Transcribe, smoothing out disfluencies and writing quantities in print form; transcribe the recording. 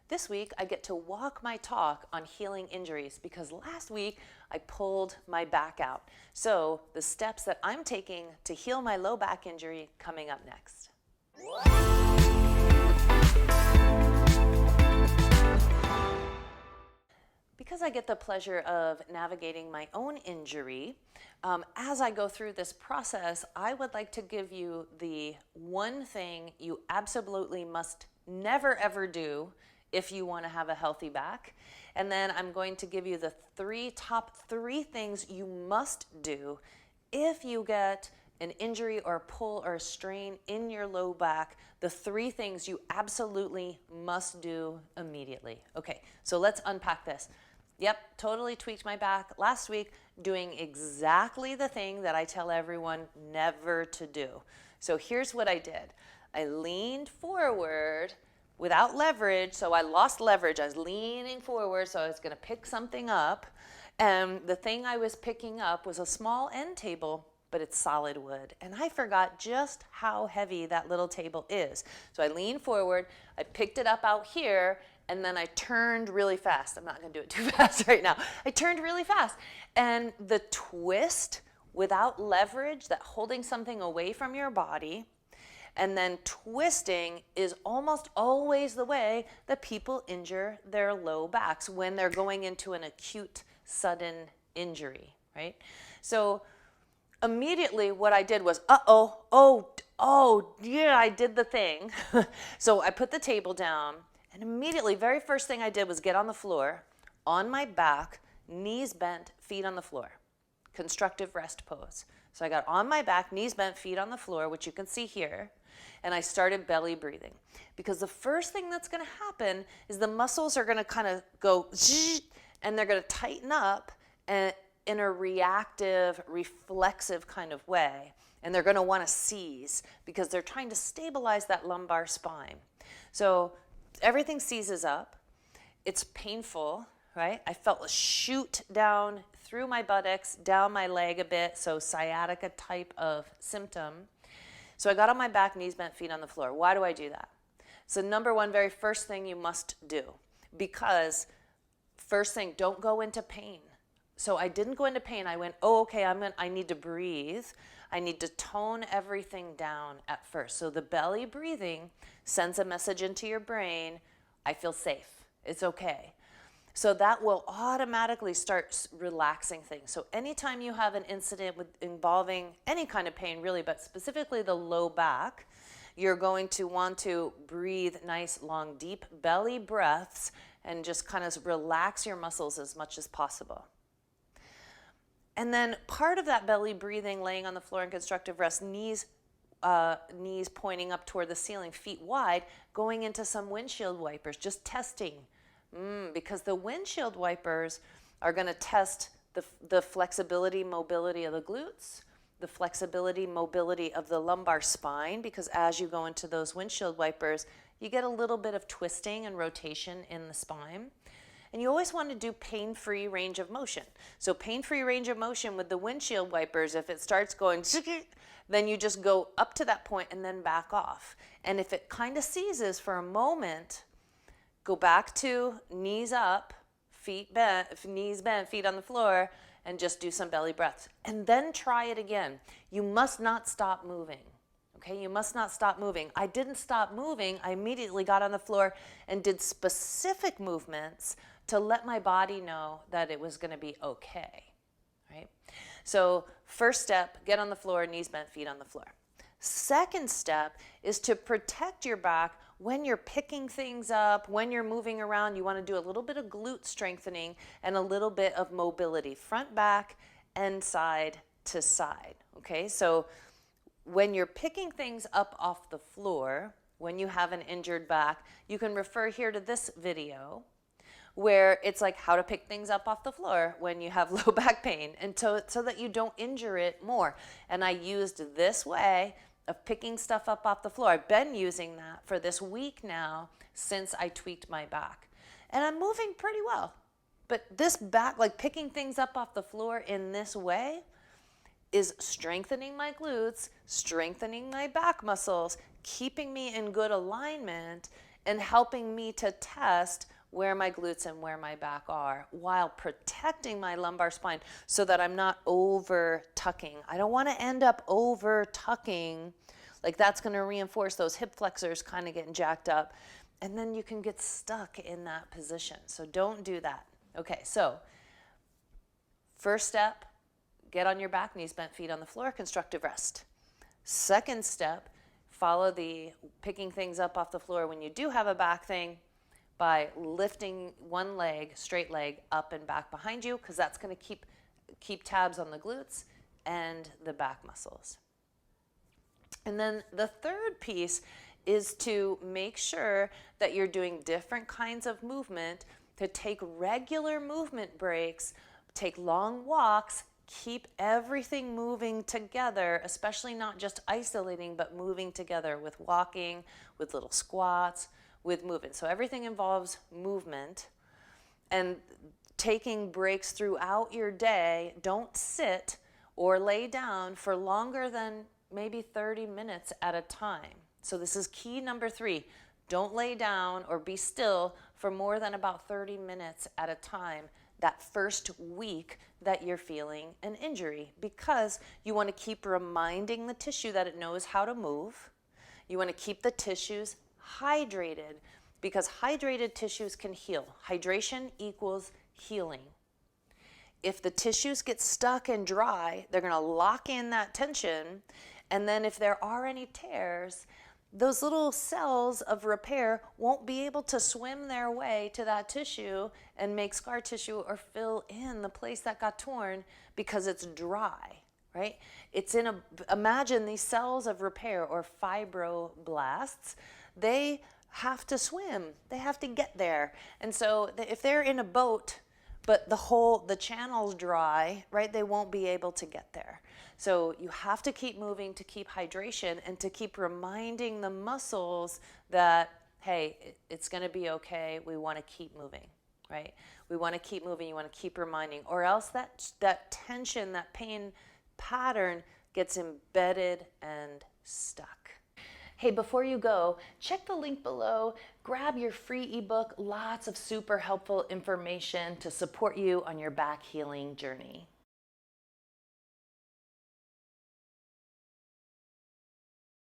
This week, I get to walk my talk on healing injuries because last week I pulled my back out. So, the steps that I'm taking to heal my low back injury coming up next. Because I get the pleasure of navigating my own injury, as I go through this process, I would like to give you the one thing you absolutely must never ever do if you want to have a healthy back. And then I'm going to give you the top three things you must do if you get an injury or a pull or a strain in your low back, the three things you absolutely must do immediately. Okay, so let's unpack this. Yep, totally tweaked my back last week, doing exactly the thing that I tell everyone never to do. So here's what I did. I leaned forward without leverage, so I lost leverage. I was leaning forward, so I was going to pick something up. And the thing I was picking up was a small end table, but it's solid wood. And I forgot just how heavy that little table is. So I leaned forward, I picked it up out here, and then I turned really fast. I'm not going to do it too fast right now. I turned really fast. And the twist without leverage, that holding something away from your body, and then twisting is almost always the way that people injure their low backs when they're going into an acute, sudden injury, right? So immediately what I did was, yeah, I did the thing. So I put the table down, and immediately, very first thing I did was get on the floor, on my back, knees bent, feet on the floor. Constructive rest pose. So I got on my back, knees bent, feet on the floor, which you can see here, and I started belly breathing. Because the first thing that's going to happen is the muscles are going to kind of go, and they're going to tighten up in a reactive, reflexive kind of way. And they're going to want to seize because they're trying to stabilize that lumbar spine. So everything seizes up. It's painful, right? I felt a shoot down through my buttocks, down my leg a bit, so sciatica type of symptom. So I got on my back, knees bent, feet on the floor. Why do I do that? So number one, very first thing you must do, because first thing, don't go into pain. So I didn't go into pain. I went, I need to breathe. I need to tone everything down at first. So the belly breathing sends a message into your brain, I feel safe. It's okay. So that will automatically start relaxing things. So anytime you have an incident involving any kind of pain, really, but specifically the low back, you're going to want to breathe nice, long, deep belly breaths and just kind of relax your muscles as much as possible. And then part of that belly breathing, laying on the floor in constructive rest, knees pointing up toward the ceiling, feet wide, going into some windshield wipers, just testing. Because the windshield wipers are going to test the flexibility, mobility of the glutes, the flexibility, mobility of the lumbar spine, because as you go into those windshield wipers, you get a little bit of twisting and rotation in the spine. And you always want to do pain-free range of motion. So pain-free range of motion with the windshield wipers, if it starts going, then you just go up to that point and then back off. And if it kind of seizes for a moment, go back to knees up, feet bent, knees bent, feet on the floor, and just do some belly breaths. And then try it again. You must not stop moving. Okay, you must not stop moving. I didn't stop moving. I immediately got on the floor and did specific movements to let my body know that it was going to be okay, right? So first step, get on the floor, knees bent, feet on the floor. Second step is to protect your back when you're picking things up, when you're moving around. You want to do a little bit of glute strengthening and a little bit of mobility, front, back, and side to side, okay? So when you're picking things up off the floor, when you have an injured back, you can refer here to this video where it's like how to pick things up off the floor when you have low back pain, and so that you don't injure it more. And I used this way of picking stuff up off the floor. I've been using that for this week now since I tweaked my back. And I'm moving pretty well. But this back, like picking things up off the floor in this way, is strengthening my glutes, strengthening my back muscles, keeping me in good alignment, and helping me to test where my glutes and where my back are while protecting my lumbar spine so that I'm not over tucking. I don't want to end up over tucking. Like that's going to reinforce those hip flexors kind of getting jacked up. And then you can get stuck in that position. So don't do that. Okay, so first step, get on your back, knees bent, feet on the floor, constructive rest. Second step, follow the picking things up off the floor when you do have a back thing by lifting one leg, straight leg, up and back behind you, because that's going to keep tabs on the glutes and the back muscles. And then the third piece is to make sure that you're doing different kinds of movement, to take regular movement breaks, take long walks, keep everything moving together, especially not just isolating, but moving together with walking, with little squats, with movement. So everything involves movement. And taking breaks throughout your day, don't sit or lay down for longer than maybe 30 minutes at a time. So this is key number 3. Don't lay down or be still for more than about 30 minutes at a time that first week that you're feeling an injury, because you want to keep reminding the tissue that it knows how to move. You want to keep the tissues hydrated, because hydrated tissues can heal. Hydration equals healing. If the tissues get stuck and dry, they're going to lock in that tension, and then if there are any tears, those little cells of repair won't be able to swim their way to that tissue and make scar tissue or fill in the place that got torn because it's dry, right? Imagine these cells of repair or fibroblasts, they have to swim, they have to get there. And so if they're in a boat, but the channel's dry, right, they won't be able to get there. So you have to keep moving to keep hydration and to keep reminding the muscles that, hey, it's going to be okay. We want to keep moving, right? We want to keep moving. You want to keep reminding, or else that tension, that pain pattern gets embedded and stuck. Hey, before you go, check the link below, grab your free ebook, lots of super helpful information to support you on your back healing journey.